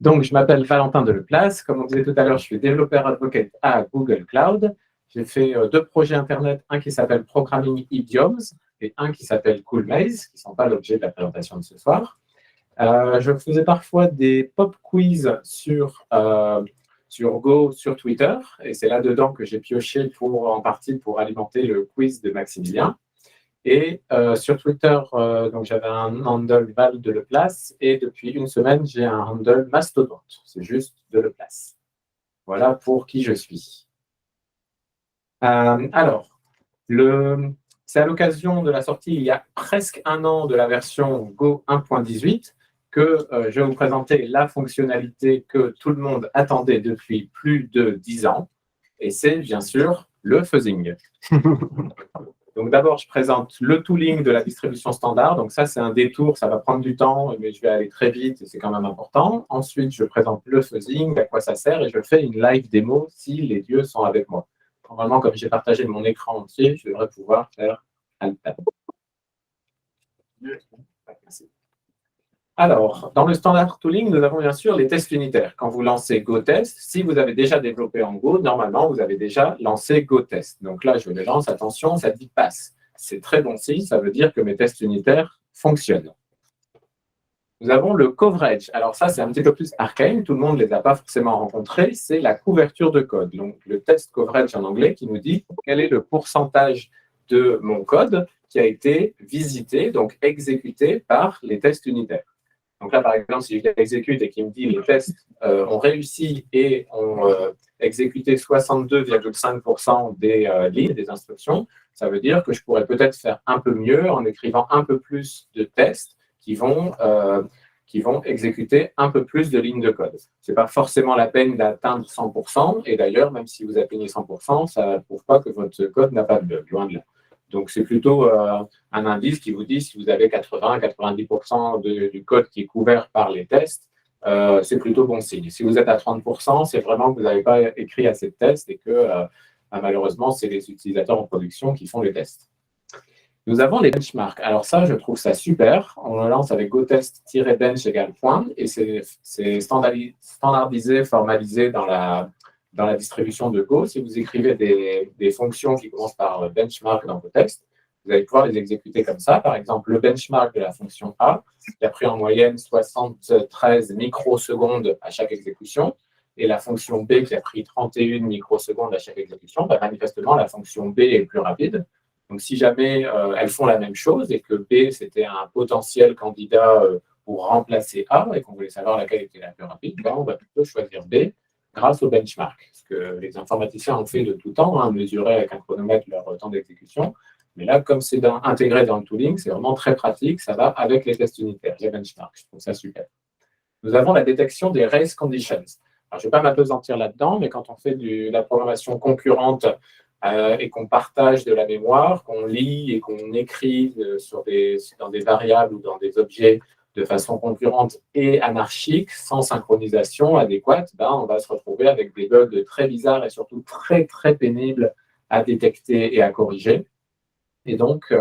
Donc, je m'appelle Valentin Deleplace. Comme on disait tout à l'heure, je suis développeur advocate à Google Cloud. J'ai fait deux projets Internet, un qui s'appelle Programming Idioms et un qui s'appelle Cool Maze, qui ne sont pas l'objet de la présentation de ce soir. Je faisais parfois des pop quiz sur Go, sur Twitter, et c'est là-dedans que j'ai pioché en partie pour alimenter le quiz de Maximilien. Et sur Twitter, donc j'avais un handle Val de Leplace, et depuis une semaine, j'ai un handle Mastodonte. C'est juste de Leplace. Voilà pour qui je suis. Alors, c'est à l'occasion de la sortie il y a presque un an de la version Go 1.18 que je vais vous présenter la fonctionnalité que tout le monde attendait depuis plus de 10 ans. Et c'est bien sûr le fuzzing. Donc d'abord, je présente le tooling de la distribution standard. Donc ça, c'est un détour, ça va prendre du temps, mais je vais aller très vite et c'est quand même important. Ensuite, je présente le fuzzing, à quoi ça sert, et je fais une live démo si les dieux sont avec moi. Normalement, comme j'ai partagé mon écran entier, je devrais pouvoir faire Alt Tab. Merci. Alors, dans le standard tooling, nous avons bien sûr les tests unitaires. Quand vous lancez GoTest, si vous avez déjà développé en Go, normalement, vous avez déjà lancé GoTest. Donc là, je les lance, attention, ça dit passe. C'est très bon signe, ça veut dire que mes tests unitaires fonctionnent. Nous avons le coverage. Alors ça, c'est un petit peu plus arcane, tout le monde ne les a pas forcément rencontrés, c'est la couverture de code. Donc le test coverage en anglais qui nous dit quel est le pourcentage de mon code qui a été visité, donc exécuté par les tests unitaires. Donc là, par exemple, si je l'exécute et qu'il me dit les tests ont réussi et ont exécuté 62,5% des lignes, des instructions, ça veut dire que je pourrais peut-être faire un peu mieux en écrivant un peu plus de tests qui vont exécuter un peu plus de lignes de code. Ce n'est pas forcément la peine d'atteindre 100%, et d'ailleurs, même si vous atteignez 100%, ça ne prouve pas que votre code n'a pas de bug, loin de là. Donc, c'est plutôt un indice qui vous dit si vous avez 80-90% du code qui est couvert par les tests, c'est plutôt bon signe. Si vous êtes à 30%, c'est vraiment que vous n'avez pas écrit assez de tests et que malheureusement, c'est les utilisateurs en production qui font les tests. Nous avons les benchmarks. Alors ça, je trouve ça super. On le lance avec gotest-bench égale point et c'est standardisé, formalisé dans la distribution de Go. Si vous écrivez des fonctions qui commencent par benchmark dans vos tests, vous allez pouvoir les exécuter comme ça. Par exemple, le benchmark de la fonction A, qui a pris en moyenne 73 microsecondes à chaque exécution, et la fonction B qui a pris 31 microsecondes à chaque exécution, manifestement, la fonction B est plus rapide. Donc, si jamais elles font la même chose et que B, c'était un potentiel candidat pour remplacer A et qu'on voulait savoir laquelle était la plus rapide, on va plutôt choisir B grâce au benchmark. Ce que les informaticiens ont fait de tout temps, mesurer avec un chronomètre leur temps d'exécution. Mais là, comme c'est intégré dans le tooling, c'est vraiment très pratique. Ça va avec les tests unitaires, les benchmarks. Je trouve ça super. Nous avons la détection des race conditions. Alors, je ne vais pas m'apesantir là-dedans, mais quand on fait de la programmation concurrente et qu'on partage de la mémoire, qu'on lit et qu'on écrit dans des variables ou dans des objets de façon concurrente et anarchique, sans synchronisation adéquate, on va se retrouver avec des bugs très bizarres et surtout très, très pénibles à détecter et à corriger. Et donc,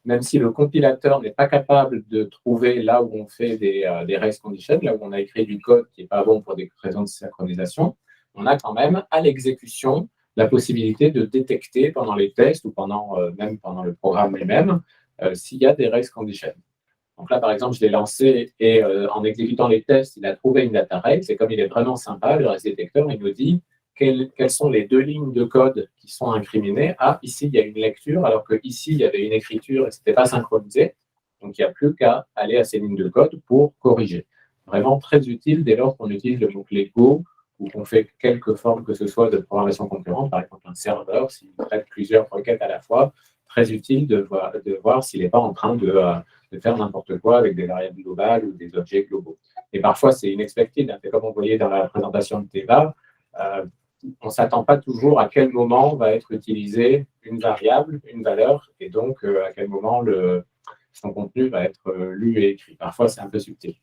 même si le compilateur n'est pas capable de trouver là où on fait des race conditions, là où on a écrit du code qui n'est pas bon pour des raisons de synchronisation, on a quand même à l'exécution la possibilité de détecter pendant les tests ou même pendant le programme lui-même s'il y a des race conditions. Donc là, par exemple, je l'ai lancé et en exécutant les tests, il a trouvé une data race. Et comme il est vraiment sympa, le race détecteur, il nous dit quelles sont les deux lignes de code qui sont incriminées. Ah, ici, il y a une lecture, alors qu'ici, il y avait une écriture et ce n'était pas synchronisé. Donc, il n'y a plus qu'à aller à ces lignes de code pour corriger. Vraiment très utile dès lors qu'on utilise le mot-clé Go ou qu'on fait quelque forme que ce soit de programmation concurrente, par exemple un serveur, s'il traite plusieurs requêtes à la fois, très utile de voir s'il n'est pas en train de faire n'importe quoi avec des variables globales ou des objets globaux. Et parfois, c'est inexpected. C'est comme on voyait dans la présentation de Teva, on ne s'attend pas toujours à quel moment va être utilisée une variable, une valeur, et donc à quel moment son contenu va être lu et écrit. Parfois, c'est un peu subtil.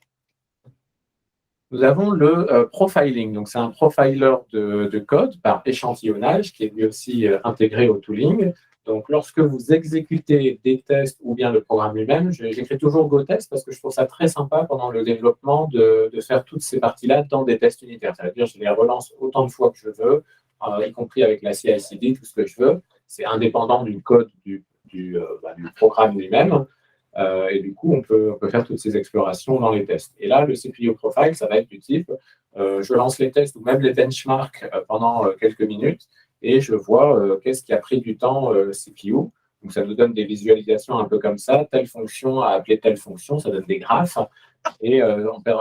Nous avons le profiling. Donc, c'est un profiler de code par échantillonnage qui est lui aussi intégré au tooling. Donc, lorsque vous exécutez des tests ou bien le programme lui-même, j'écris toujours GoTest parce que je trouve ça très sympa pendant le développement de faire toutes ces parties-là dans des tests unitaires. Ça veut dire que je les relance autant de fois que je veux, y compris avec la CI/CD, tout ce que je veux. C'est indépendant du code du programme lui-même. Et du coup, on peut faire toutes ces explorations dans les tests. Et là, le CPU Profile, ça va être du type, je lance les tests ou même les benchmarks pendant quelques minutes et je vois qu'est-ce qui a pris du temps CPU. Donc, ça nous donne des visualisations un peu comme ça. Telle fonction a appelé telle fonction, ça donne des graphes. Et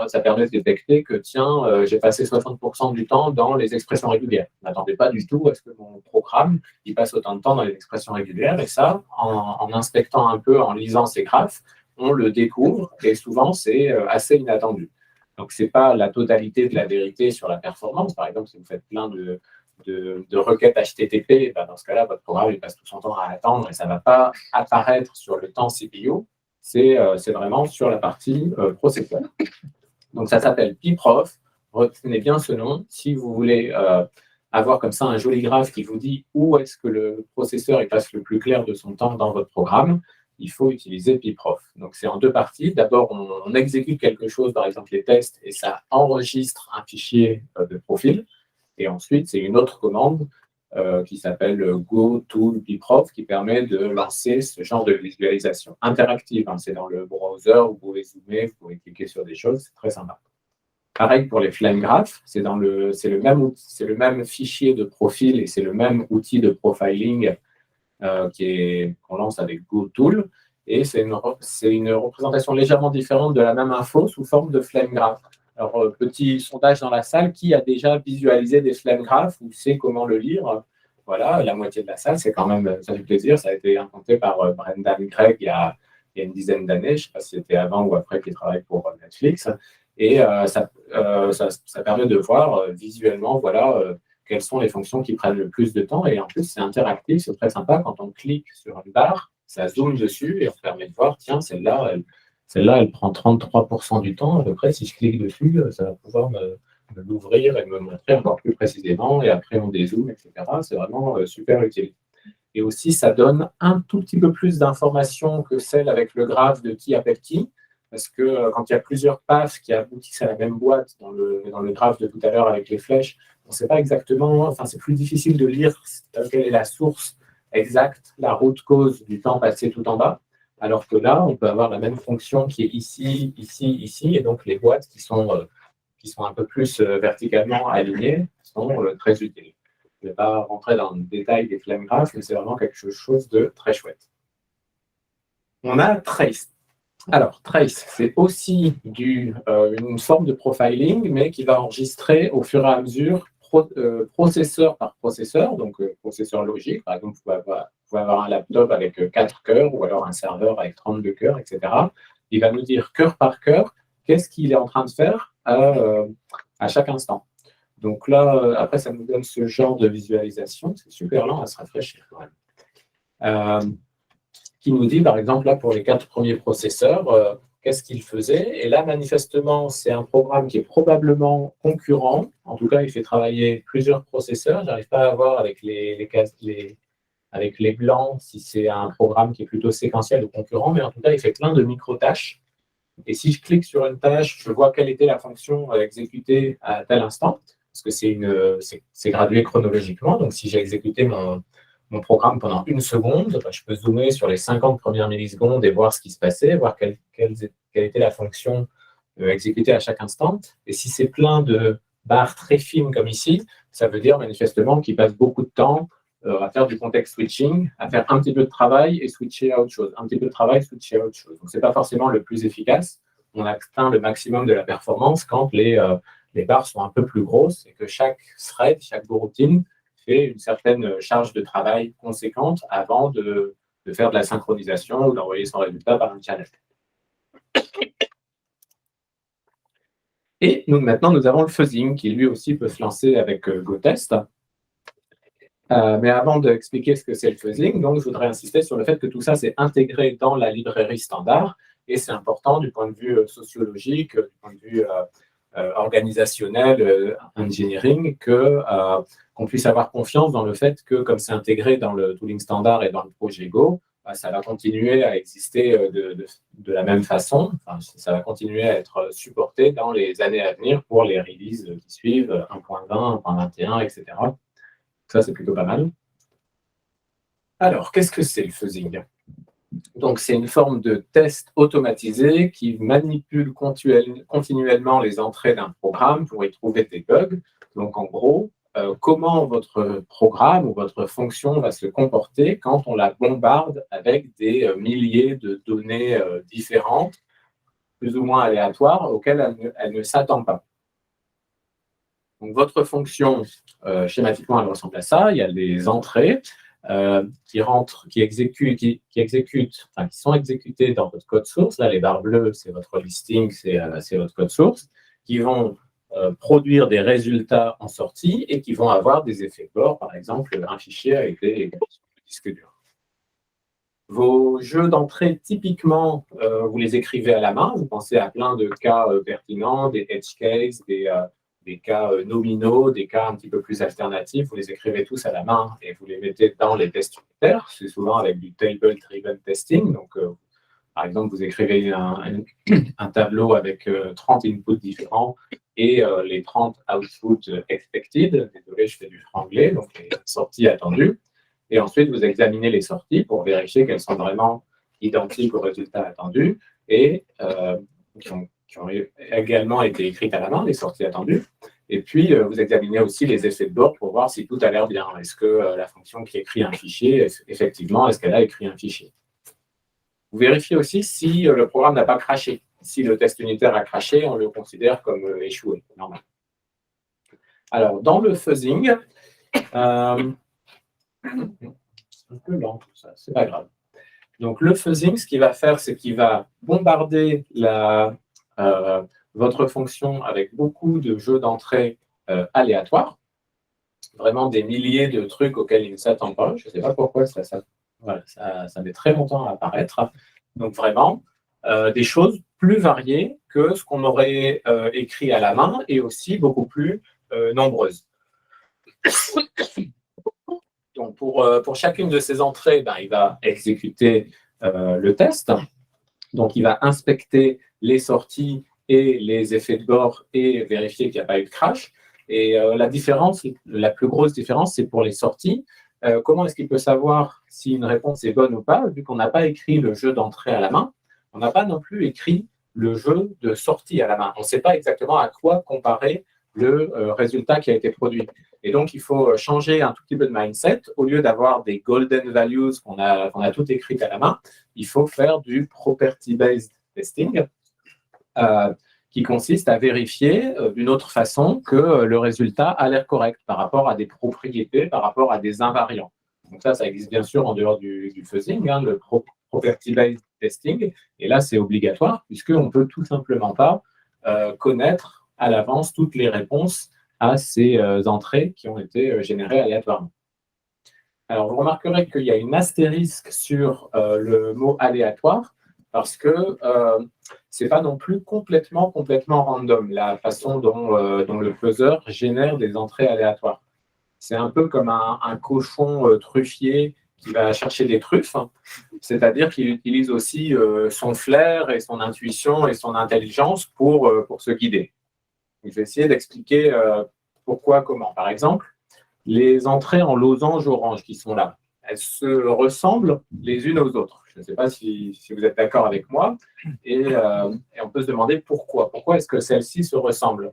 ça permet de détecter que, tiens, j'ai passé 60% du temps dans les expressions régulières. Je n'attendais pas du tout à ce que mon programme il passe autant de temps dans les expressions régulières. Et ça, en inspectant un peu, en lisant ces graphes, on le découvre. Et souvent, c'est assez inattendu. Donc, ce n'est pas la totalité de la vérité sur la performance. Par exemple, si vous faites plein de requêtes HTTP, ben dans ce cas-là, votre programme il passe tout son temps à attendre et ça ne va pas apparaître sur le temps CPU. C'est vraiment sur la partie processeur. Donc, ça s'appelle pprof. Retenez bien ce nom. Si vous voulez avoir comme ça un joli graphe qui vous dit où est-ce que le processeur il passe le plus clair de son temps dans votre programme, il faut utiliser pprof. Donc, c'est en deux parties. D'abord, on exécute quelque chose, par exemple les tests, et ça enregistre un fichier de profil. Et ensuite, c'est une autre commande qui s'appelle go-tool-pprof qui permet de lancer ce genre de visualisation interactive. Hein. C'est dans le browser, vous pouvez zoomer, vous pouvez cliquer sur des choses, c'est très sympa. Pareil pour les flame graphs, c'est le même fichier de profil et c'est le même outil de profiling qu'on lance avec GoTool. Et c'est une représentation légèrement différente de la même info sous forme de flame graph. Alors, petit sondage dans la salle, qui a déjà visualisé des flame graphs ou sait comment le lire? Voilà, la moitié de la salle, c'est quand même, ça fait plaisir. Ça a été inventé par Brendan Gregg il y a une dizaine d'années. Je ne sais pas si c'était avant ou après qu'il travaille pour Netflix. Et ça permet de voir visuellement, voilà, quelles sont les fonctions qui prennent le plus de temps. Et en plus, c'est interactif, c'est très sympa. Quand on clique sur une barre, ça zoome dessus et on permet de voir, tiens, celle-là, elle prend 33% du temps à peu près. Si je clique dessus, ça va pouvoir me l'ouvrir et me montrer encore plus précisément. Et après, on dézoome, etc. C'est vraiment super utile. Et aussi, ça donne un tout petit peu plus d'informations que celle avec le graphe de qui appelle qui. Parce que quand il y a plusieurs paths qui aboutissent à la même boîte dans le graphe de tout à l'heure avec les flèches, on ne sait pas exactement, enfin, c'est plus difficile de lire quelle est la source exacte, la root cause du temps passé tout en bas. Alors que là, on peut avoir la même fonction qui est ici, ici, ici, et donc les boîtes qui sont un peu plus verticalement alignées sont très utiles. Je ne vais pas rentrer dans le détail des flame graphs, mais c'est vraiment quelque chose de très chouette. On a Trace. Alors, Trace, c'est aussi une forme de profiling, mais qui va enregistrer au fur et à mesure processeur par processeur, donc processeur logique. Par exemple, vous pouvez avoir un laptop avec 4 cœurs ou alors un serveur avec 32 cœurs, etc. Il va nous dire cœur par cœur qu'est-ce qu'il est en train de faire à chaque instant. Donc là, après, ça nous donne ce genre de visualisation. C'est super lent à se rafraîchir quand même. Qui nous dit, par exemple, là, pour les 4 premiers processeurs, qu'est-ce qu'ils faisaient. Et là, manifestement, c'est un programme qui est probablement concurrent. En tout cas, il fait travailler plusieurs processeurs. Je n'arrive pas à voir avec avec les blancs si c'est un programme qui est plutôt séquentiel ou concurrent, mais en tout cas, il fait plein de micro-tâches. Et si je clique sur une tâche, je vois quelle était la fonction exécutée à tel instant, parce que c'est gradué chronologiquement. Donc, si j'ai exécuté mon programme pendant 1 seconde, je peux zoomer sur les 50 premières millisecondes et voir ce qui se passait, voir quelle était la fonction exécutée à chaque instant. Et si c'est plein de barres très fines comme ici, ça veut dire manifestement qu'il passe beaucoup de temps à faire du context switching, à faire un petit peu de travail et switcher à autre chose. Un petit peu de travail, switcher à autre chose. Donc, ce n'est pas forcément le plus efficace. On atteint le maximum de la performance quand les barres sont un peu plus grosses et que chaque thread, chaque routine fait une certaine charge de travail conséquente avant de faire de la synchronisation ou d'envoyer son résultat par un channel. Et maintenant, nous avons le fuzzing qui lui aussi peut se lancer avec GoTest. Mais avant d'expliquer ce que c'est le fuzzing, donc, je voudrais insister sur le fait que tout ça, c'est intégré dans la librairie standard et c'est important du point de vue sociologique, du point de vue organisationnel, engineering, qu'on puisse avoir confiance dans le fait que, comme c'est intégré dans le tooling standard et dans le projet Go, ça va continuer à exister de la même façon. Enfin, ça va continuer à être supporté dans les années à venir pour les releases qui suivent, 1.20, 1.21, etc. Ça, c'est plutôt pas mal. Alors, qu'est-ce que c'est le fuzzing? Donc, c'est une forme de test automatisé qui manipule continuellement les entrées d'un programme pour y trouver des bugs. Donc, en gros, comment votre programme ou votre fonction va se comporter quand on la bombarde avec des milliers de données différentes, plus ou moins aléatoires, auxquelles elle ne s'attend pas. Donc, votre fonction, schématiquement, elle ressemble à ça. Il y a des entrées qui sont exécutées dans votre code source. Là, les barres bleues, c'est votre listing, c'est votre code source, qui vont produire des résultats en sortie et qui vont avoir des effets de bord, par exemple, un fichier avec des disques durs. Vos jeux d'entrée, typiquement, vous les écrivez à la main. Vous pensez à plein de cas pertinents, des edge cases, des cas nominaux, des cas un petit peu plus alternatifs. Vous les écrivez tous à la main et vous les mettez dans les tests unitaires. C'est souvent avec du table-driven testing. Donc, par exemple, vous écrivez un tableau avec 30 inputs différents et les 30 outputs expected. Désolé, je fais du franglais, donc les sorties attendues. Et ensuite, vous examinez les sorties pour vérifier qu'elles sont vraiment identiques aux résultats attendus et qui ont également été écrites à la main, les sorties attendues. Et puis, vous examinez aussi les effets de bord pour voir si tout a l'air bien. Est-ce que la fonction qui écrit un fichier, effectivement, est-ce qu'elle a écrit un fichier? Vous vérifiez aussi si le programme n'a pas craché. Si le test unitaire a craché, on le considère comme échoué, normal. Alors, dans le fuzzing, c'est un peu lent tout ça, c'est pas grave. Donc, le fuzzing, ce qu'il va faire, c'est qu'il va bombarder votre fonction avec beaucoup de jeux d'entrée aléatoires, vraiment des milliers de trucs auxquels il ne s'attend pas. Je ne sais pas pourquoi ça met très longtemps à apparaître. Donc, vraiment, des choses plus variées que ce qu'on aurait écrit à la main et aussi beaucoup plus nombreuses. Donc, pour chacune de ces entrées, il va exécuter le test. Donc, il va inspecter les sorties et les effets de bord et vérifier qu'il n'y a pas eu de crash. Et la plus grosse différence, c'est pour les sorties. Comment est-ce qu'il peut savoir si une réponse est bonne ou pas? Vu qu'on n'a pas écrit le jeu d'entrée à la main, on n'a pas non plus écrit le jeu de sortie à la main. On ne sait pas exactement à quoi comparer le résultat qui a été produit. Et donc, il faut changer un tout petit peu de mindset. Au lieu d'avoir des golden values qu'on a toutes écrites à la main, il faut faire du property-based testing qui consiste à vérifier d'une autre façon que le résultat a l'air correct par rapport à des propriétés, par rapport à des invariants. Donc ça existe bien sûr en dehors du fuzzing, le property-based testing. Et là, c'est obligatoire puisqu'on ne peut tout simplement pas connaître à l'avance toutes les réponses à ces entrées qui ont été générées aléatoirement. Alors, vous remarquerez qu'il y a une astérisque sur le mot aléatoire parce que ce n'est pas non plus complètement random, la façon dont le fuzzer génère des entrées aléatoires. C'est un peu comme un cochon truffier qui va chercher des truffes, c'est-à-dire qu'il utilise aussi son flair et son intuition et son intelligence pour se guider. Je vais essayer d'expliquer pourquoi, comment. Par exemple, les entrées en losange orange qui sont là, elles se ressemblent les unes aux autres. Je ne sais pas si vous êtes d'accord avec moi. Et on peut se demander pourquoi. Pourquoi est-ce que celles-ci se ressemblent?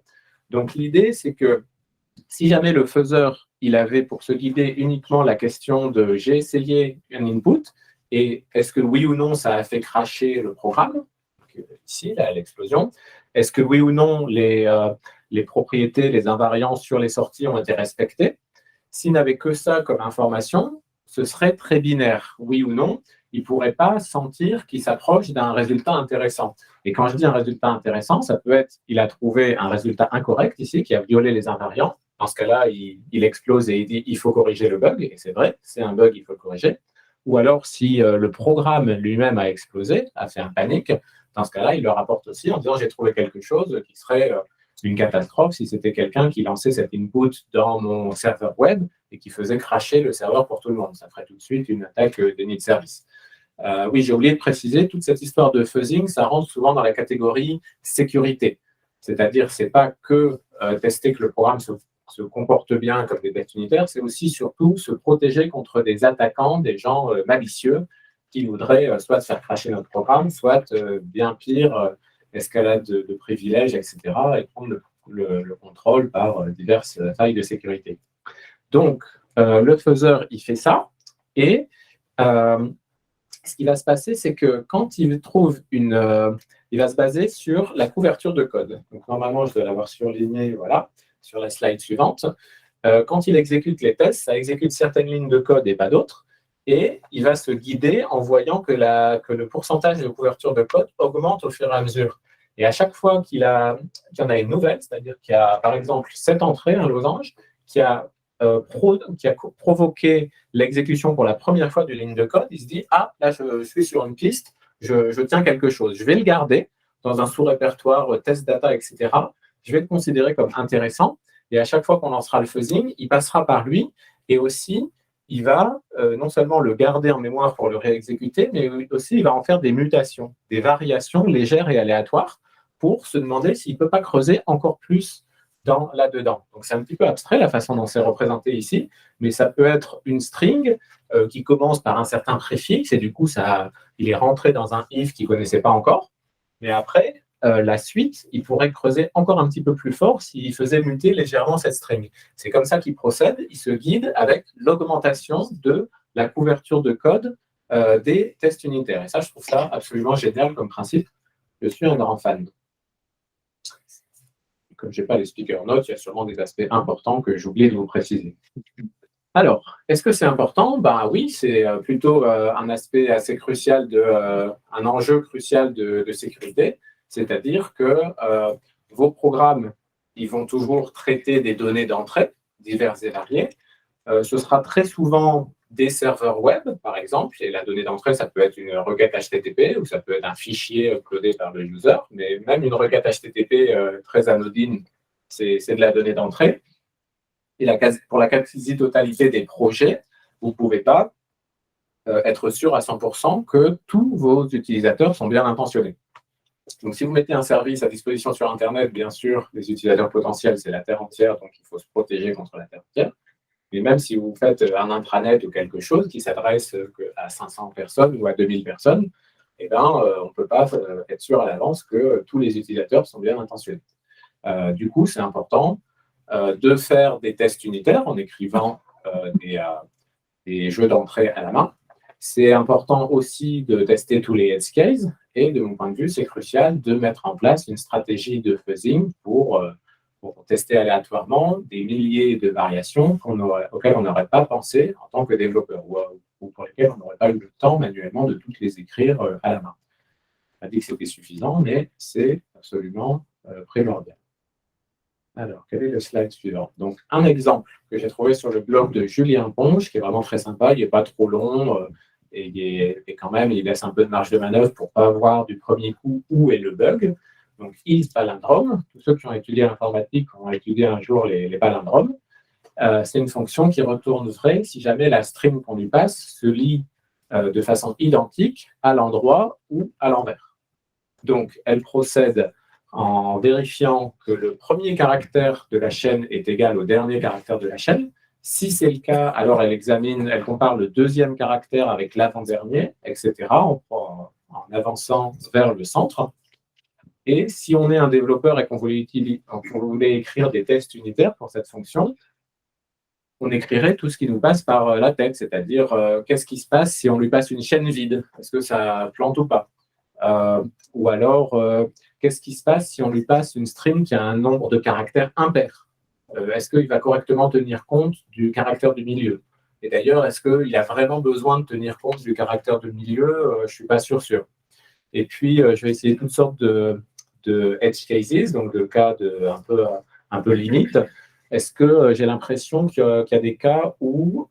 Donc, l'idée, c'est que si jamais le fuzzer, il avait pour se guider uniquement la question de j'ai essayé un input et est-ce que oui ou non ça a fait crasher le programme, ici, là, l'explosion, est-ce que oui ou non les propriétés, les invariants sur les sorties ont été respectés. S'il n'avait que ça comme information, ce serait très binaire, oui ou non. Il ne pourrait pas sentir qu'il s'approche d'un résultat intéressant. Et quand je dis un résultat intéressant, ça peut être il a trouvé un résultat incorrect ici, qui a violé les invariants. Dans ce cas-là, il explose et il dit il faut corriger le bug. Et c'est vrai, c'est un bug, il faut le corriger. Ou alors, si le programme lui-même a explosé, a fait un panique, dans ce cas-là, il le rapporte aussi en disant j'ai trouvé quelque chose qui serait une catastrophe si c'était quelqu'un qui lançait cet input dans mon serveur web et qui faisait crasher le serveur pour tout le monde. Ça ferait tout de suite une attaque déni de service. Oui, j'ai oublié de préciser, toute cette histoire de fuzzing, ça rentre souvent dans la catégorie sécurité. C'est-à-dire, ce n'est pas que tester que le programme se comporte bien comme des tests unitaires, c'est aussi surtout se protéger contre des attaquants, des gens malicieux qui voudraient soit faire crasher notre programme, soit, bien pire, escalade de privilèges, etc., et prendre le contrôle par diverses failles de sécurité. Donc, le fuzzer, il fait ça, et ce qui va se passer, c'est que quand il trouve il va se baser sur la couverture de code. Donc, normalement, je dois l'avoir surligné, voilà, sur la slide suivante. Quand il exécute les tests, ça exécute certaines lignes de code et pas d'autres. Et il va se guider en voyant que le pourcentage de couverture de code augmente au fur et à mesure. Et à chaque fois qu'il y en a une nouvelle, c'est-à-dire qu'il y a, par exemple, cette entrée, un losange, qui a provoqué l'exécution pour la première fois d'une ligne de code, il se dit « Ah, là, je suis sur une piste, je tiens quelque chose. Je vais le garder dans un sous-répertoire test data, etc. Je vais le considérer comme intéressant. Et à chaque fois qu'on lancera le fuzzing, il passera par lui. Et aussi, il va non seulement le garder en mémoire pour le réexécuter, mais aussi il va en faire des mutations, des variations légères et aléatoires pour se demander s'il ne peut pas creuser encore plus là-dedans. Donc, c'est un petit peu abstrait la façon dont c'est représenté ici, mais ça peut être une string qui commence par un certain préfixe et du coup, il est rentré dans un if qu'il ne connaissait pas encore. Mais après, la suite, il pourrait creuser encore un petit peu plus fort s'il faisait muter légèrement cette string. C'est comme ça qu'il procède, il se guide avec l'augmentation de la couverture de code des tests unitaires. Et ça, je trouve ça absolument génial comme principe. Je suis un grand fan. Comme je n'ai pas les speaker notes, il y a sûrement des aspects importants que j'oublie de vous préciser. Alors, est-ce que c'est important? Ben oui, c'est plutôt un aspect assez crucial, un enjeu crucial de sécurité, c'est-à-dire que vos programmes, ils vont toujours traiter des données d'entrée diverses et variées. Ce sera très souvent des serveurs web, par exemple, et la donnée d'entrée, ça peut être une requête HTTP ou ça peut être un fichier uploadé par le user, mais même une requête HTTP très anodine, c'est de la donnée d'entrée. Et pour la quasi-totalité des projets, vous ne pouvez pas être sûr à 100% que tous vos utilisateurs sont bien intentionnés. Donc, si vous mettez un service à disposition sur Internet, bien sûr, les utilisateurs potentiels, c'est la Terre entière, donc il faut se protéger contre la Terre entière. Mais même si vous faites un intranet ou quelque chose qui s'adresse à 500 personnes ou à 2000 personnes, eh ben, on ne peut pas être sûr à l'avance que tous les utilisateurs sont bien intentionnés. Du coup, c'est important de faire des tests unitaires en écrivant des jeux d'entrée à la main. C'est important aussi de tester tous les edge cases et de mon point de vue, c'est crucial de mettre en place une stratégie de fuzzing pour tester aléatoirement des milliers de variations auxquelles on n'aurait pas pensé en tant que développeur ou pour lesquelles on n'aurait pas eu le temps manuellement de toutes les écrire à la main. On a dit que c'était suffisant, mais c'est absolument primordial. Alors, quel est le slide suivant? Donc, un exemple que j'ai trouvé sur le blog de Julien Ponge, qui est vraiment très sympa, il n'est pas trop long et quand même, il laisse un peu de marge de manœuvre pour ne pas voir du premier coup où est le bug. Donc, is palindrome, tous ceux qui ont étudié l'informatique ont étudié un jour les palindromes. C'est une fonction qui retourne vrai si jamais la string qu'on lui passe se lit de façon identique à l'endroit ou à l'envers. Donc, elle procède en vérifiant que le premier caractère de la chaîne est égal au dernier caractère de la chaîne. Si c'est le cas, alors elle compare le deuxième caractère avec l'avant-dernier, etc., en avançant vers le centre. Et si on est un développeur et qu'on voulait écrire des tests unitaires pour cette fonction, on écrirait tout ce qui nous passe par la tête, c'est-à-dire qu'est-ce qui se passe si on lui passe une chaîne vide? Est-ce que ça plante ou pas? Ou alors, qu'est-ce qui se passe si on lui passe une string qui a un nombre de caractères impair? Est-ce qu'il va correctement tenir compte du caractère du milieu? Et d'ailleurs, est-ce qu'il a vraiment besoin de tenir compte du caractère du milieu? Je ne suis pas sûr. Et puis, je vais essayer toutes sortes de edge cases, donc de cas un peu limite. Est-ce que j'ai l'impression qu'il y a des cas où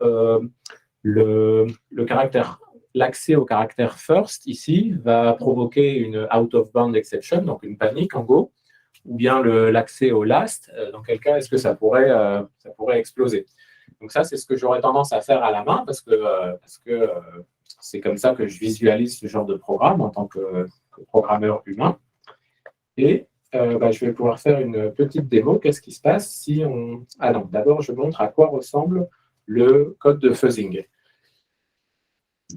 l'accès au caractère first, ici, va provoquer une out-of-bound exception, donc une panique en Go, ou bien l'accès au last, dans quel cas est-ce que ça pourrait exploser. Donc ça, c'est ce que j'aurais tendance à faire à la main parce que c'est comme ça que je visualise ce genre de programme en tant que programmeur humain. Et je vais pouvoir faire une petite démo. Qu'est-ce qui se passe si on… Ah non, d'abord, je montre à quoi ressemble le code de fuzzing.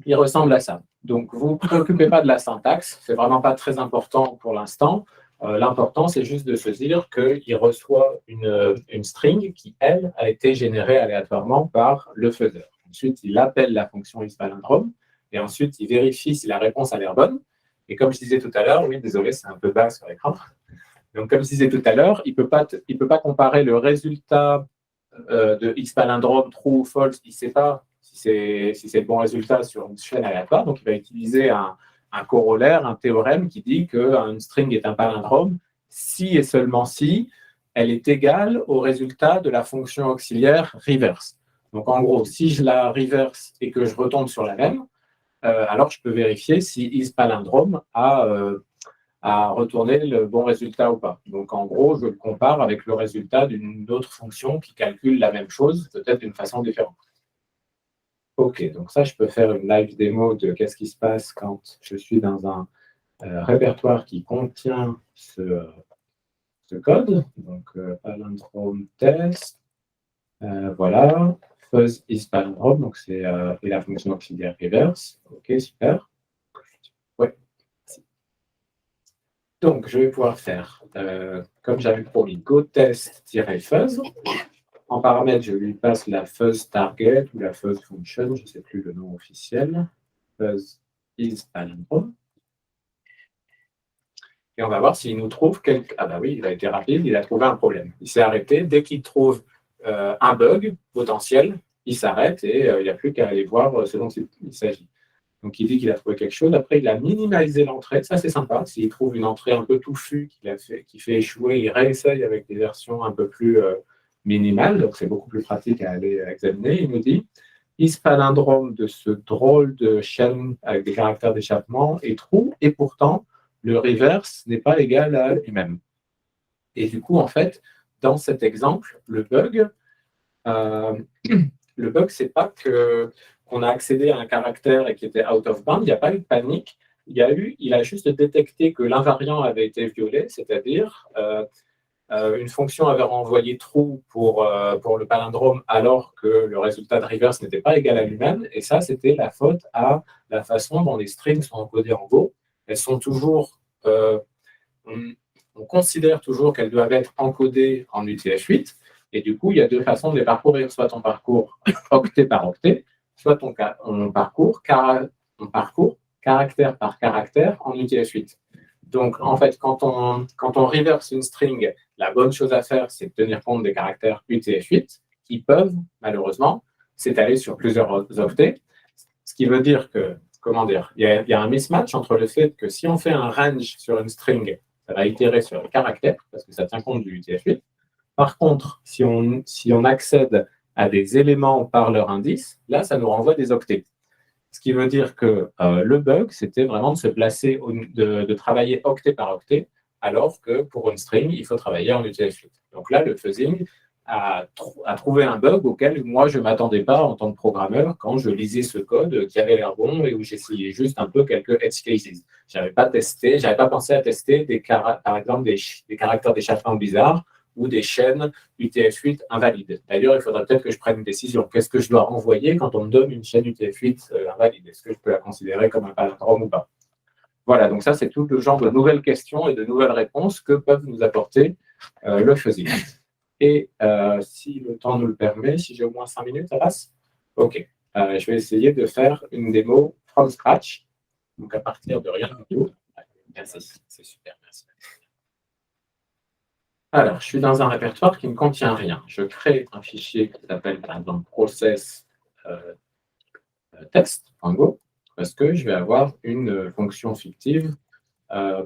Il ressemble à ça. Donc, vous ne vous préoccupez pas de la syntaxe. Ce n'est vraiment pas très important pour l'instant. L'important, c'est juste de se dire qu'il reçoit une string qui, elle, a été générée aléatoirement par le faiseur. Ensuite, il appelle la fonction isPalindrome et ensuite, il vérifie si la réponse a l'air bonne. Et comme je disais tout à l'heure, oui, désolé, c'est un peu bas sur l'écran. Donc, comme je disais tout à l'heure, il ne peut pas comparer le résultat de isPalindrome true ou false. Il ne sait pas si c'est le bon résultat sur une chaîne aléatoire. Donc, il va utiliser un corollaire, un théorème qui dit qu'une string est un palindrome si et seulement si elle est égale au résultat de la fonction auxiliaire reverse. Donc, en gros, si je la reverse et que je retombe sur la même, alors je peux vérifier si isPalindrome a retourné le bon résultat ou pas. Donc, en gros, je le compare avec le résultat d'une autre fonction qui calcule la même chose, peut-être d'une façon différente. OK, donc ça, je peux faire une live démo de qu'est-ce qui se passe quand je suis dans un répertoire qui contient ce code. Donc, palindrome test. Voilà. Fuzz is palindrome, donc c'est et la fonction auxiliaire reverse. OK, super. Ouais. Donc, je vais pouvoir faire, comme j'avais promis, goTest-fuzz. En paramètre, je lui passe la fuzz target ou la fuzz function, je ne sais plus le nom officiel. Fuzz is palindrome. Et on va voir s'il nous trouve quelque… Ah bah oui, il a été rapide, il a trouvé un problème. Il s'est arrêté. Dès qu'il trouve un bug potentiel, il s'arrête et il n'y a plus qu'à aller voir ce dont il s'agit. Donc, il dit qu'il a trouvé quelque chose. Après, il a minimalisé l'entrée. Ça, c'est sympa. S'il trouve une entrée un peu touffue qui fait échouer, il réessaye avec des versions un peu plus minimales. Donc, c'est beaucoup plus pratique à aller examiner. Il nous dit isPalindrome de ce drôle de chaîne avec des caractères d'échappement est true. Et pourtant, le reverse n'est pas égal à lui-même. Et du coup, en fait, dans cet exemple, le bug, c'est pas qu'on a accédé à un caractère et qui était out of bound, il n'y a pas eu de panique. Il a juste détecté que l'invariant avait été violé, c'est-à-dire une fonction avait renvoyé true pour le palindrome alors que le résultat de reverse n'était pas égal à lui-même. Et ça, c'était la faute à la façon dont les strings sont encodées en Go. Elles sont toujours, on considère toujours qu'elles doivent être encodées en UTF-8. Et du coup, il y a deux façons de les parcourir, soit ton parcours octet par octet, soit ton parcours caractère par caractère en UTF-8. Donc, en fait, quand on reverse une string, la bonne chose à faire, c'est de tenir compte des caractères UTF-8 qui peuvent, malheureusement, s'étaler sur plusieurs octets. Ce qui veut dire que, il y a un mismatch entre le fait que si on fait un range sur une string, ça va itérer sur les caractères, parce que ça tient compte du UTF-8. Par contre, si on accède à des éléments par leur indice, là, ça nous renvoie des octets. Ce qui veut dire que le bug, c'était vraiment de se placer, de travailler octet par octet, alors que pour une string, il faut travailler en UTF-8. Donc là, le fuzzing a trouvé un bug auquel moi, je ne m'attendais pas en tant que programmeur quand je lisais ce code qui avait l'air bon et où j'essayais juste un peu quelques edge cases. Je n'avais pas pensé à tester, par exemple, des caractères d'échappement bizarres ou des chaînes UTF-8 invalides. D'ailleurs, il faudrait peut-être que je prenne une décision. Qu'est-ce que je dois renvoyer quand on me donne une chaîne UTF-8 invalide? Est-ce que je peux la considérer comme un palindrome ou pas? Voilà, donc ça, c'est tout le genre de nouvelles questions et de nouvelles réponses que peuvent nous apporter le fuzzing. Et si le temps nous le permet, si j'ai au moins 5 minutes, ça passe? OK. Je vais essayer de faire une démo from scratch, donc à partir de rien du tout. Merci, c'est super, merci. Alors, je suis dans un répertoire qui ne contient rien. Je crée un fichier qui s'appelle par exemple process test.go parce que je vais avoir une fonction fictive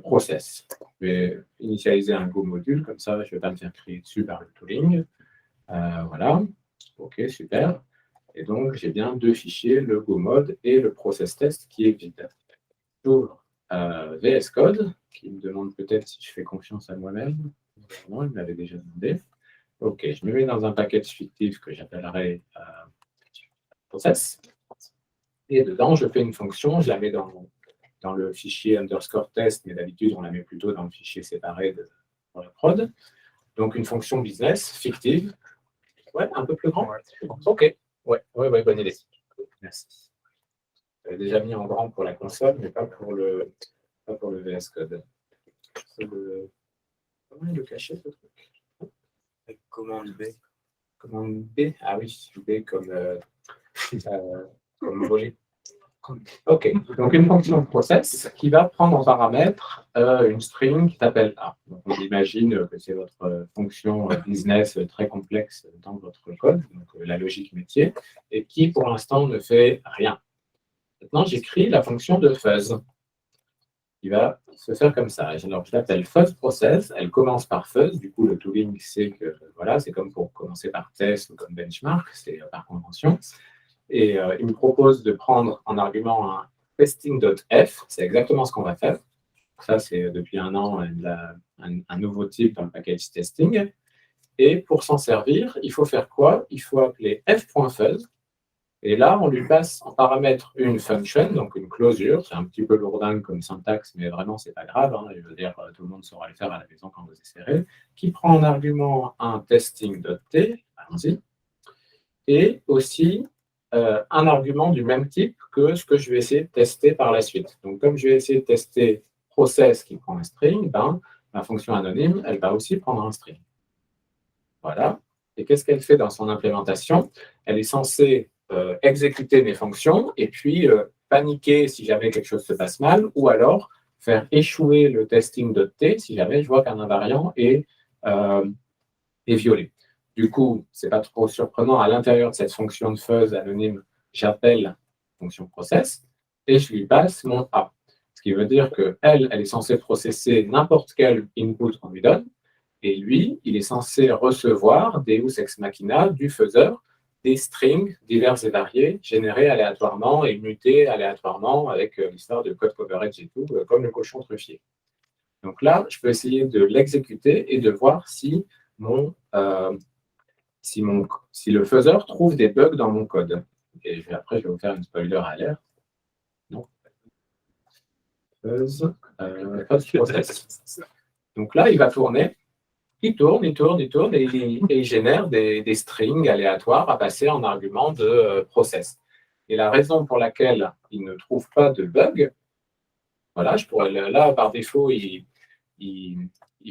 process. Je vais initialiser un Go module, comme ça, je ne vais pas me faire créer dessus par le tooling. Voilà. OK, super. Et donc, j'ai bien deux fichiers, le Go mode et le process test qui est vide. J'ouvre VS Code, qui me demande peut-être si je fais confiance à moi-même. Non, il me l'avait déjà demandé. OK, je me mets dans un package fictif que j'appellerai process. Et dedans, je fais une fonction, je la mets dans le fichier underscore test, mais d'habitude, on la met plutôt dans le fichier séparé pour la prod. Donc, une fonction business fictive. Ouais, un peu plus grand. OK. Ouais, bonne idée. Merci. J'avais déjà mis en grand pour la console, mais pas pour le VS Code. Comment il le cachait, ce truc? Avec commande B. Commande B? Ah oui, B comme volet. OK, donc une fonction process qui va prendre en paramètre une string qui s'appelle A. Donc on imagine que c'est votre fonction business très complexe dans votre code, donc la logique métier, et qui pour l'instant ne fait rien. Maintenant, j'écris la fonction de fuzz qui va se faire comme ça. Alors, je l'appelle fuzz process, elle commence par fuzz, du coup le tooling sait que voilà, c'est comme pour commencer par test ou comme benchmark, c'est par convention. Et il me propose de prendre en argument un testing.f, c'est exactement ce qu'on va faire. Ça, c'est depuis un an un nouveau type dans le package testing. Et pour s'en servir, il faut faire quoi? Il faut appeler f.fuzz. Et là, on lui passe en paramètre une function, donc une closure. C'est un petit peu lourdingue comme syntaxe, mais vraiment, c'est pas grave. Hein. Je veux dire, tout le monde saura le faire à la maison quand vous essayerez. Qui prend en argument un testing.t, allons-y, et aussi un argument du même type que ce que je vais essayer de tester par la suite. Donc, comme je vais essayer de tester process qui prend un string, ben, ma fonction anonyme, elle va aussi prendre un string. Voilà. Et qu'est-ce qu'elle fait dans son implémentation? Elle est censée exécuter mes fonctions et puis paniquer si jamais quelque chose se passe mal, ou alors faire échouer le testing.t si jamais je vois qu'un invariant est violé. Du coup, ce n'est pas trop surprenant, à l'intérieur de cette fonction de fuzz anonyme, j'appelle fonction process et je lui passe mon A. Ce qui veut dire qu'elle, elle est censée processer n'importe quel input qu'on lui donne, et lui, il est censé recevoir deus ex machina du faiseur des strings divers et variés, générés aléatoirement et mutés aléatoirement avec l'histoire de code coverage et tout, comme le cochon truffier. Donc là, je peux essayer de l'exécuter et de voir si si le faiseur trouve des bugs dans mon code. Et après, je vais vous faire une spoiler alert. Non. Fuzz process. Donc là, il va tourner. Il tourne, et il génère des strings aléatoires à passer en argument de process. Et la raison pour laquelle il ne trouve pas de bug, voilà, je pourrais, là, par défaut, il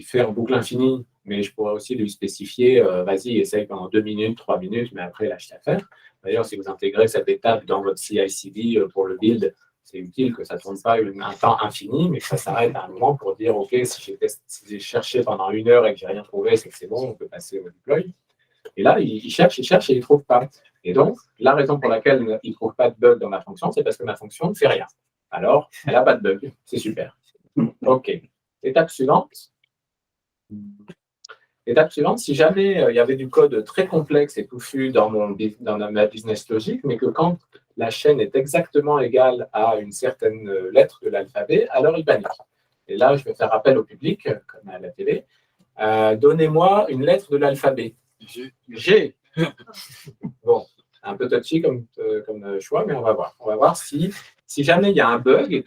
fait en boucle infinie, mais je pourrais aussi lui spécifier, vas-y, essaye pendant 2 minutes, 3 minutes, mais après, lâche l'affaire. D'ailleurs, si vous intégrez cette étape dans votre CI/CD pour le build, c'est utile que ça ne tourne pas un temps infini, mais que ça s'arrête à un moment pour dire, OK, si j'ai cherché pendant 1 heure et que je n'ai rien trouvé, c'est que c'est bon, on peut passer au deploy. Et là, il cherche et il ne trouve pas. Et donc, la raison pour laquelle il ne trouve pas de bug dans ma fonction, c'est parce que ma fonction ne fait rien. Alors, elle n'a pas de bug. C'est super. OK. Étape suivante. Étape suivante, si jamais il y avait du code très complexe et touffu dans ma business logique, mais que quand la chaîne est exactement égale à une certaine lettre de l'alphabet, alors il panique. Et là, je vais faire appel au public, comme à la télé. Donnez-moi une lettre de l'alphabet. G. Bon, un peu touchy comme choix, mais on va voir. On va voir si jamais il y a un bug et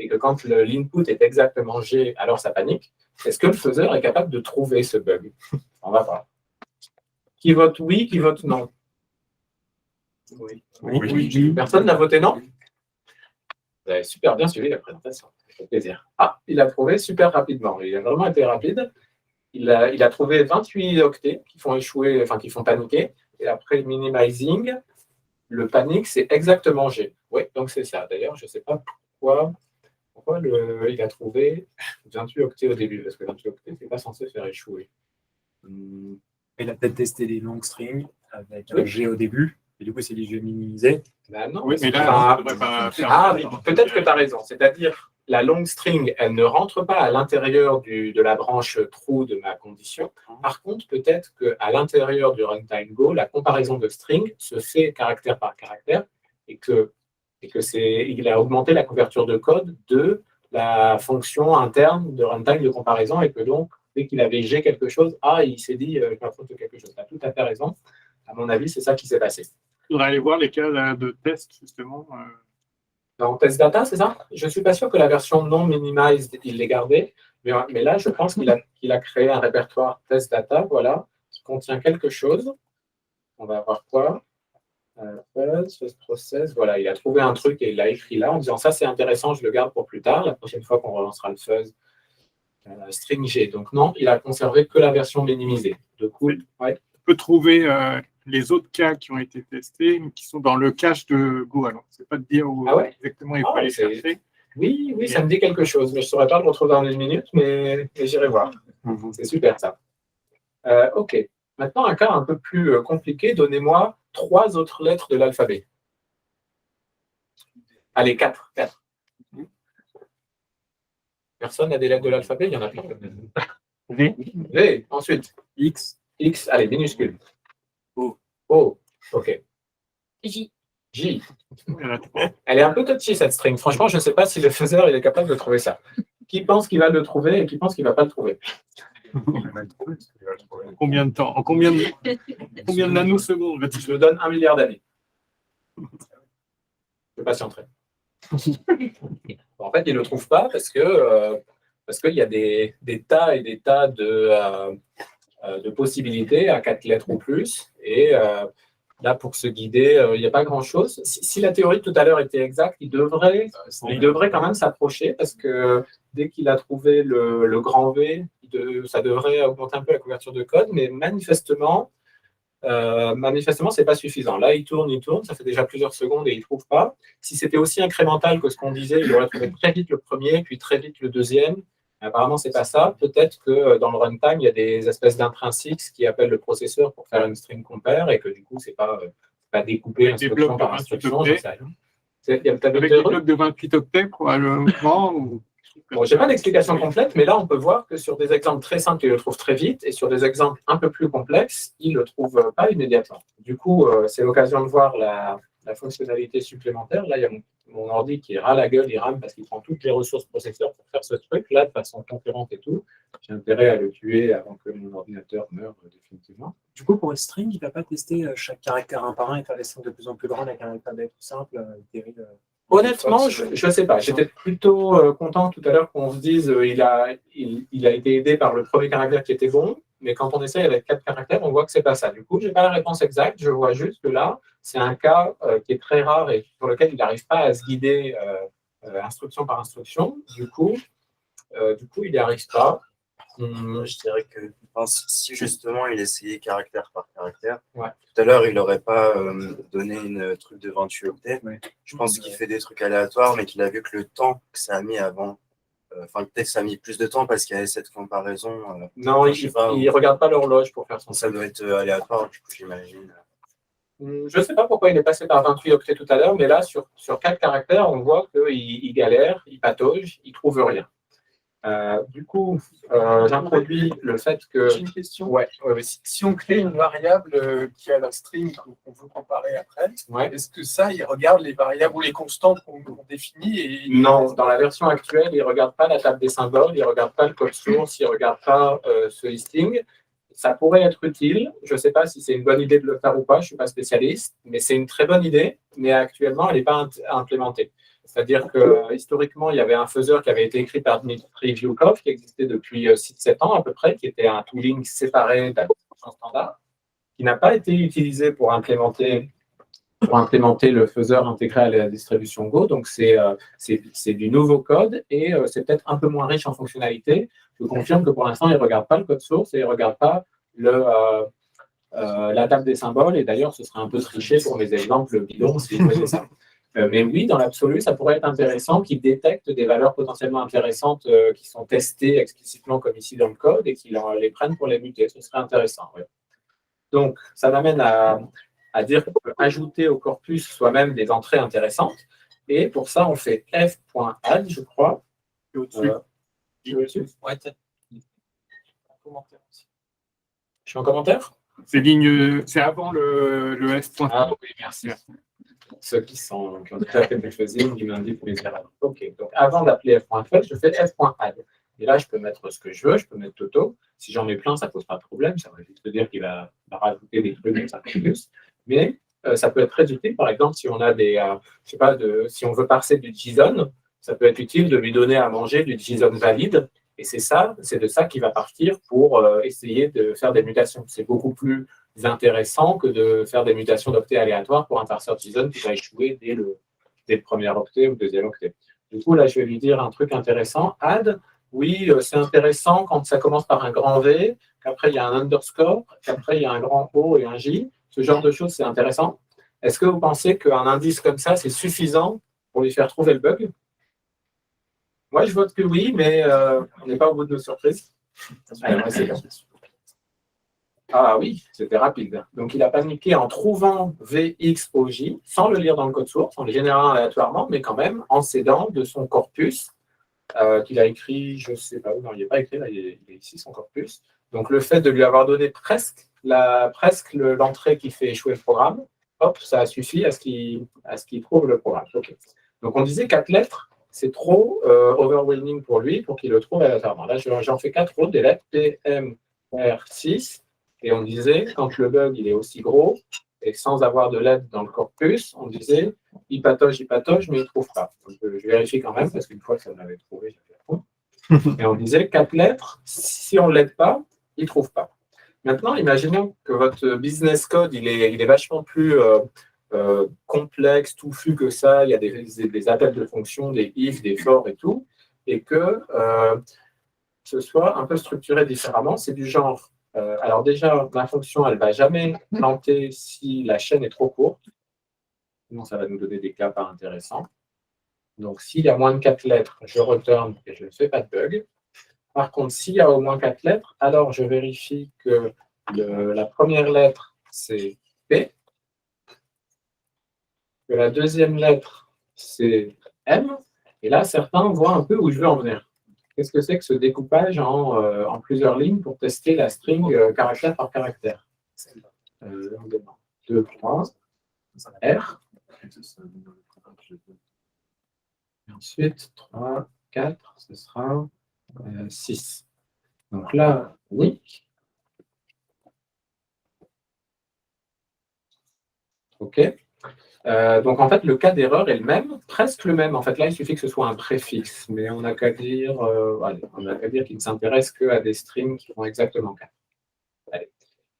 que quand l'input est exactement G, alors ça panique. Est-ce que le faiseur est capable de trouver ce bug? On va voir. Qui vote oui, qui vote non? Oui. Personne n'a voté non? Vous avez super bien suivi la présentation. Ça fait plaisir. Ah, il a trouvé super rapidement. Il a vraiment été rapide. Il a trouvé 28 octets qui font échouer, enfin qui font paniquer. Et après minimizing, le panique, c'est exactement G. Oui, donc c'est ça. D'ailleurs, je ne sais pas pourquoi il a trouvé 28 octets au début, parce que 28 octets, ce n'est pas censé faire échouer. Il a peut-être testé des long strings avec un G au début, et du coup, c'est des G minimisés. Ben non, oui, mais là, on ne pas faire. Peut-être que tu as raison. C'est-à-dire, la long string, elle ne rentre pas à l'intérieur de la branche true de ma condition. Par contre, peut-être qu'à l'intérieur du runtime Go, la comparaison de string se fait caractère par caractère et qu'il a augmenté la couverture de code de la fonction interne de runtime de comparaison et que donc, dès qu'il avait G quelque chose, il s'est dit, je m'approche de quelque chose. Tu as tout à fait raison. À mon avis, c'est ça qui s'est passé. Il faudrait aller voir les cas de test, justement. Dans test data, c'est ça? Je ne suis pas sûr que la version non minimized, il l'ait gardée. Mais là, je pense qu'il a créé un répertoire test data, voilà, qui contient quelque chose. On va voir quoi. Fuzz process, voilà, il a trouvé un truc et il l'a écrit là en disant ça c'est intéressant, je le garde pour plus tard, la prochaine fois qu'on relancera le fuzz string G. Donc non, il a conservé que la version minimisée. De coup, ouais. On peut trouver les autres cas qui ont été testés, mais qui sont dans le cache de Go. Alors, c'est pas de dire où exactement il faut aller chercher. Oui, ça me dit quelque chose, mais je ne saurais pas le retrouver dans une minute, mais j'irai voir. C'est super ça. Ok. Maintenant, un cas un peu plus compliqué. Donnez-moi 3 autres lettres de l'alphabet. Allez, 4. Personne n'a des lettres de l'alphabet? Il y en a plein. V. V. Ensuite. X. X. Allez, minuscule. O. O. Ok. J. J. Il y en a 3. Elle est un peu touchy, cette string. Franchement, je ne sais pas si le faiseur il est capable de trouver ça. Qui pense qu'il va le trouver et qui pense qu'il ne va pas le trouver? Combien de temps? En combien de nanosecondes? Je me donne 1 milliard d'années. Je patienterai. En fait, il ne le trouve pas parce qu'il y a des tas et des tas de possibilités à 4 lettres ou plus. Et là, pour se guider, il n'y a pas grand-chose. Si la théorie tout à l'heure était exacte, il devrait quand même s'approcher parce que dès qu'il a trouvé le grand V, ça devrait augmenter un peu la couverture de code, mais manifestement, ce n'est pas suffisant. Là, il tourne, ça fait déjà plusieurs secondes et il ne trouve pas. Si c'était aussi incrémental que ce qu'on disait, il aurait trouvé très vite le premier, puis très vite le deuxième. Apparemment, ce n'est pas ça. Peut-être que dans le runtime, il y a des espèces d'intrinsiques qui appellent le processeur pour faire une string compare et que du coup, ce n'est pas découpé instruction par instruction. Avec des blocs de 28 octets, probablement. Bon, je n'ai pas d'explication complète, mais là, on peut voir que sur des exemples très simples, il le trouve très vite, et sur des exemples un peu plus complexes, il ne le trouve pas immédiatement. Du coup, c'est l'occasion de voir la fonctionnalité supplémentaire. Là, il y a mon ordi qui râle la gueule, il rame parce qu'il prend toutes les ressources processeurs pour faire ce truc-là, de façon concurrente et tout. J'ai intérêt à le tuer avant que mon ordinateur meure définitivement. Du coup, pour une string, il ne va pas tester chaque caractère un par un et faire des strings de plus en plus grandes avec un alphabet tout simple, Honnêtement, je ne sais pas. J'étais plutôt content tout à l'heure qu'on se dise il a été aidé par le premier caractère qui était bon, mais quand on essaye avec 4 caractères, on voit que ce n'est pas ça. Du coup, je n'ai pas la réponse exacte. Je vois juste que là, c'est un cas qui est très rare et sur lequel il n'arrive pas à se guider instruction par instruction. Du coup, il n'y arrive pas. Je dirais que si justement il essayait caractère par caractère, ouais. Tout à l'heure il n'aurait pas donné une truc de 28 octets. Ouais. Je pense qu'il fait des trucs aléatoires, mais qu'il a vu que le temps que ça a mis avant, peut-être ça a mis plus de temps parce qu'il y avait cette comparaison. Non, il ne regarde pas l'horloge pour faire son. Ça doit être aléatoire, du coup j'imagine. Je ne sais pas pourquoi il est passé par 28 octets tout à l'heure, mais là sur 4 caractères, on voit qu'il galère, il patauge, il ne trouve rien. Du coup, j'introduis le fait que… J'ai une question. Ouais. Si on crée une variable qui a la string qu'on veut comparer après, est-ce que ça, il regarde les variables ou les constantes qu'on définit Non, dans la version actuelle, il ne regarde pas la table des symboles, il ne regarde pas le code source, il ne regarde pas ce listing. Ça pourrait être utile. Je ne sais pas si c'est une bonne idée de le faire ou pas, je ne suis pas spécialiste, mais c'est une très bonne idée, mais actuellement, elle n'est pas implémentée. C'est-à-dire que historiquement, il y avait un faiseur qui avait été écrit par Dmitry Vyukov, qui existait depuis 6-7 ans à peu près, qui était un tooling séparé d'application standard, qui n'a pas été utilisé pour implémenter le faiseur intégré à la distribution Go. Donc, c'est du nouveau code et c'est peut-être un peu moins riche en fonctionnalités. Je confirme que pour l'instant, il ne regarde pas le code source et il ne regarde pas la table des symboles. Et d'ailleurs, ce serait un peu triché pour mes exemples bidons si je faisais ça. Mais oui, dans l'absolu, ça pourrait être intéressant qu'ils détectent des valeurs potentiellement intéressantes qui sont testées explicitement comme ici dans le code et qu'ils les prennent pour les muter. Ce serait intéressant. Ouais. Donc, ça m'amène à dire qu'on peut ajouter au corpus soi-même des entrées intéressantes. Et pour ça, on fait f.add, je crois. Au-dessus. Ouais, je suis en commentaire? C'est avant le f. Ah oui, merci. Ceux qui ont déjà fait du fuzzing, ils m'indiquent les erreurs. OK, donc avant d'appeler f.fetch, je fais f.add. Et là, je peux mettre ce que je veux, je peux mettre Toto. Si j'en mets plein, ça ne pose pas de problème. Ça va juste dire qu'il va rajouter des trucs et ça fait plus. Mais ça peut être très utile, par exemple, si on a des, je sais pas, si on veut parser du JSON, ça peut être utile de lui donner à manger du JSON valide. Et c'est de ça qu'il va partir pour essayer de faire des mutations. C'est beaucoup plus intéressant que de faire des mutations d'octets aléatoires pour un parseur JSON qui va échouer dès le premier octet ou le deuxième octet. Du coup, là, je vais lui dire un truc intéressant. Add, oui, c'est intéressant quand ça commence par un grand V, qu'après il y a un underscore, qu'après il y a un grand O et un J. Ce genre de choses, c'est intéressant. Est-ce que vous pensez qu'un indice comme ça, c'est suffisant pour lui faire trouver le bug? Moi, je vote que oui, mais on n'est pas au bout de nos surprises. Allez, on va essayer. Ah oui, c'était rapide. Donc, il a paniqué en trouvant VXOJ, sans le lire dans le code source, en le générant aléatoirement, mais quand même en s'aidant de son corpus, qu'il a écrit, je ne sais pas où, non, il n'est pas écrit, là, il est ici, son corpus. Donc, le fait de lui avoir donné presque l'entrée qui fait échouer le programme, hop, ça a suffi à ce qu'il trouve le programme. Okay. Donc, on disait 4 lettres, c'est trop overwhelming pour lui, pour qu'il le trouve aléatoirement. Là, j'en fais 4 autres, des lettres P, M, R, 6. Et on disait, quand le bug il est aussi gros, et sans avoir de lettres dans le corpus, on disait, il patauge, mais il ne trouve pas. Donc, je vérifie quand même, parce qu'une fois que ça m'avait trouvé, j'avais la faute. Et on disait, 4 lettres, si on ne l'aide pas, il ne trouve pas. Maintenant, imaginons que votre business code, il est vachement plus complexe, touffu que ça. Il y a des appels de fonctions, des if, des for et tout. Et que ce soit un peu structuré différemment. C'est du genre, alors déjà, ma fonction, elle ne va jamais planter si la chaîne est trop courte. Sinon, ça va nous donner des cas pas intéressants. Donc, s'il y a moins de 4 lettres, je return et je ne fais pas de bug. Par contre, s'il y a au moins 4 lettres, alors je vérifie que la première lettre, c'est P, que la deuxième lettre, c'est M, et là, certains voient un peu où je veux en venir. Qu'est-ce que c'est que ce découpage en plusieurs lignes pour tester la string caractère par caractère? On demande 2 points, R, et ensuite 3, 4, ce sera 6. Donc là, oui. OK. Donc en fait, le cas d'erreur est le même, presque le même. En fait, là, il suffit que ce soit un préfixe, mais on n'a qu'à dire, qu'il ne s'intéresse qu'à des strings qui font exactement 4. Allez.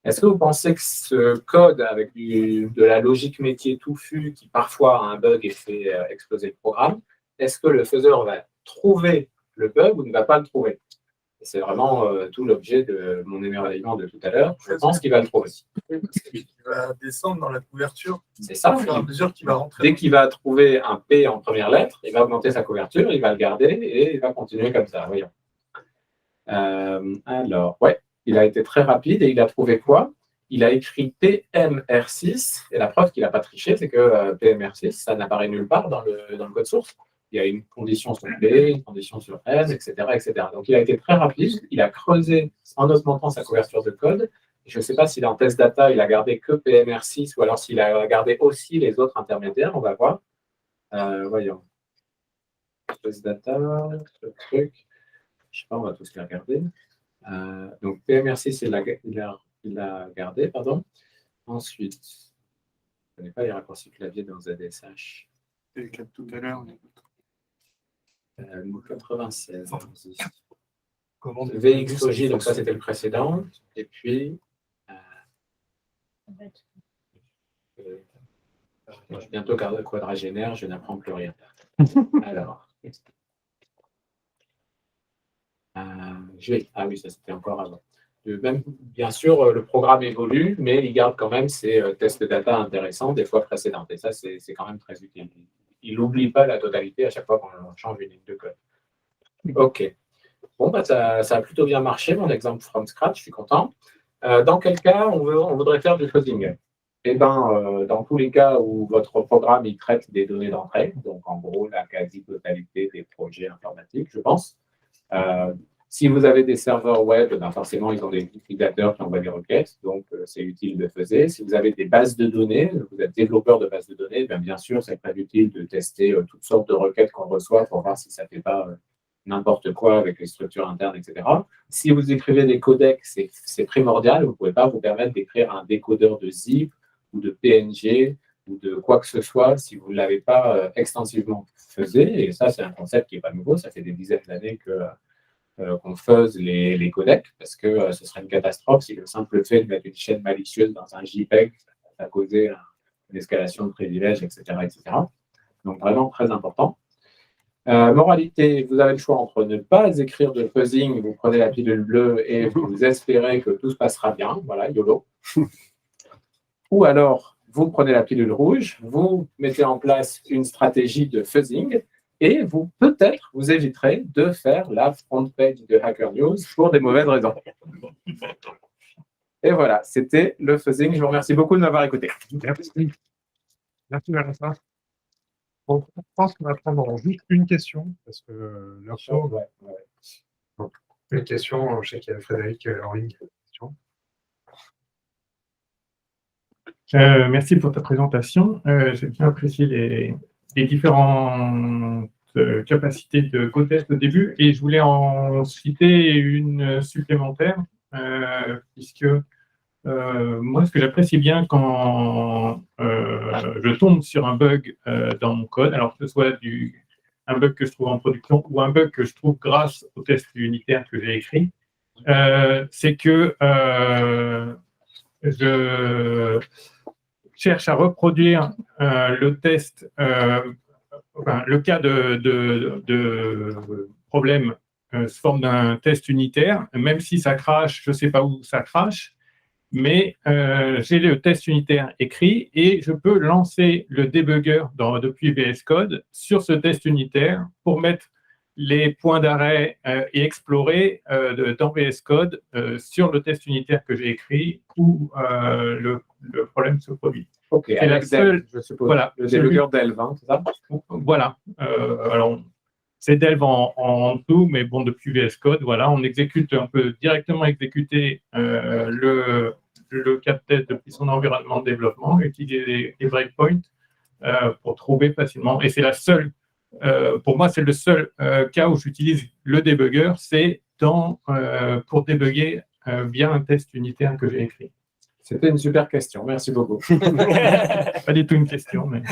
Est-ce que vous pensez que ce code avec de la logique métier touffue qui parfois a un bug et fait exploser le programme, est-ce que le faiseur va trouver le bug ou ne va pas le trouver? C'est vraiment tout l'objet de mon émerveillement de tout à l'heure. Je pense qu'il va le trouver. Oui, parce qu'il va descendre dans la couverture. C'est ça. Au fur et à mesure qu'il va rentrer. Dès qu'il va trouver un P en première lettre, il va augmenter sa couverture, il va le garder et il va continuer comme ça. Voyons. Alors, ouais, il a été très rapide et il a trouvé quoi? Il a écrit PMR6 et la preuve qu'il n'a pas triché, c'est que PMR6, ça n'apparaît nulle part dans le code source. Il y a une condition sur P, une condition sur N, etc., etc. Donc, il a été très rapide. Il a creusé en augmentant sa couverture de code. Je ne sais pas si dans test data, il a gardé que PMR6 ou alors s'il a gardé aussi les autres intermédiaires. On va voir. Voyons. Test data, ce truc. Je ne sais pas, on va tous les regarder. Donc, PMR6, il l'a gardé, pardon. Ensuite, je ne connais pas les raccourcis clavier dans ZSH. C'est le tout à l'heure. 96. VXOJ, donc ça c'était le précédent. Et puis, je suis bientôt quadragénaire, je n'apprends plus rien. Alors, ah oui, ça c'était encore avant. Même, bien sûr, le programme évolue, mais il garde quand même ses tests data intéressants des fois précédentes. Et ça, c'est quand même très utile. Il n'oublie pas la totalité à chaque fois qu'on change une ligne de code. OK. Bon, bah, ça a plutôt bien marché, mon exemple from scratch, je suis content. Dans quel cas on voudrait faire du fuzzing? Eh bien, dans tous les cas où votre programme il traite des données d'entrée, donc en gros la quasi-totalité des projets informatiques, je pense. Si vous avez des serveurs web, ben forcément, ils ont des utilisateurs qui envoient des requêtes, donc c'est utile de fuzzer. Si vous avez des bases de données, vous êtes développeur de bases de données, bien sûr, c'est très utile de tester toutes sortes de requêtes qu'on reçoit pour voir si ça ne fait pas n'importe quoi avec les structures internes, etc. Si vous écrivez des codecs, c'est primordial. Vous ne pouvez pas vous permettre d'écrire un décodeur de zip ou de PNG ou de quoi que ce soit si vous ne l'avez pas extensivement fait. Et ça, c'est un concept qui n'est pas nouveau. Ça fait des dizaines d'années qu'on fasse les codecs, parce que ce serait une catastrophe si le simple fait de mettre une chaîne malicieuse dans un JPEG a causé une escalation de privilèges, etc., etc. Donc, vraiment très important. Moralité, vous avez le choix entre ne pas écrire de fuzzing, vous prenez la pilule bleue et vous espérez que tout se passera bien, voilà, YOLO. Ou alors, vous prenez la pilule rouge, vous mettez en place une stratégie de fuzzing et peut-être vous éviterez de faire la front page de Hacker News pour des mauvaises raisons. Et voilà, c'était le fuzzing. Je vous remercie beaucoup de m'avoir écouté. Merci. Merci, Valentin. Bon, je pense qu'on va prendre juste une question, parce que l'heure tourne. Ouais. Donc, une question, je sais qu'il y a Frédéric en ligne. Merci pour ta présentation. J'ai bien apprécié les différentes capacités de GoTest au début, et je voulais en citer une supplémentaire, puisque moi, ce que j'apprécie bien quand je tombe sur un bug dans mon code, alors que ce soit un bug que je trouve en production ou un bug que je trouve grâce au test unitaire que j'ai écrit, c'est que je cherche à reproduire le test, le cas de problème sous forme d'un test unitaire, même si ça crache, je ne sais pas où ça crache, mais j'ai le test unitaire écrit et je peux lancer le debugger depuis VS Code sur ce test unitaire pour mettre les points d'arrêt et explorer dans VS Code sur le test unitaire que j'ai écrit où le problème se produit. Ok, c'est la seule, je suppose. Voilà, le debugger Delve, hein, c'est ça? Voilà. Alors, c'est Delve en tout, mais bon, depuis VS Code, voilà, on peut directement exécuter le cas de test depuis son environnement de développement, utiliser les breakpoints pour trouver facilement. Et c'est la seule, pour moi, c'est le seul cas où j'utilise le debugger, c'est pour débugger via un test unitaire que j'ai écrit. C'était une super question, merci beaucoup. Pas du tout une question, mais...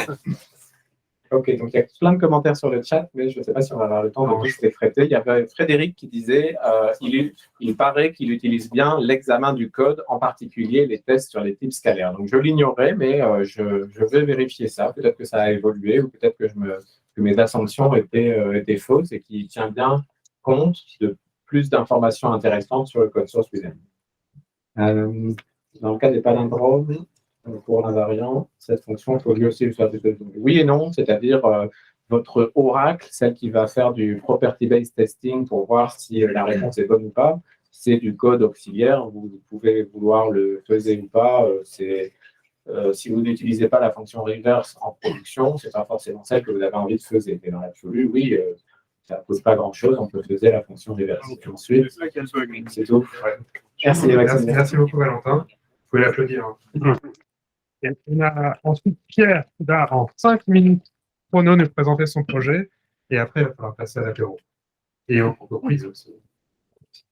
Ok, donc il y a plein de commentaires sur le chat, mais je ne sais pas si on va avoir le temps de tous les traiter. Il y avait Frédéric qui disait il paraît qu'il utilise bien l'examen du code, en particulier les tests sur les types scalaires. Donc je l'ignorais, mais je vais vérifier ça. Peut-être que ça a évolué ou peut-être que mes assumptions étaient fausses et qu'il tient bien compte de plus d'informations intéressantes sur le code source lui-même. Dans le cas des palindromes, pour l'invariant, cette fonction faut lui aussi faire des tests. Oui et non, c'est-à-dire votre oracle, celle qui va faire du property-based testing pour voir si la réponse est bonne ou pas, c'est du code auxiliaire. Vous pouvez vouloir le faiser ou pas. Si vous n'utilisez pas la fonction reverse en production, c'est pas forcément celle que vous avez envie de faiser. Mais dans l'absolu, oui, ça ne pose pas grand-chose. On peut faire la fonction reverse. Ensuite, c'est tout. Ouais. Merci, Maxime. Merci beaucoup, Valentin. Vous pouvez l'applaudir. Et on a ensuite Pierre qui va en 5 minutes chrono nous présenter son projet et après il va falloir passer à l'apéro. Et au quiz aussi.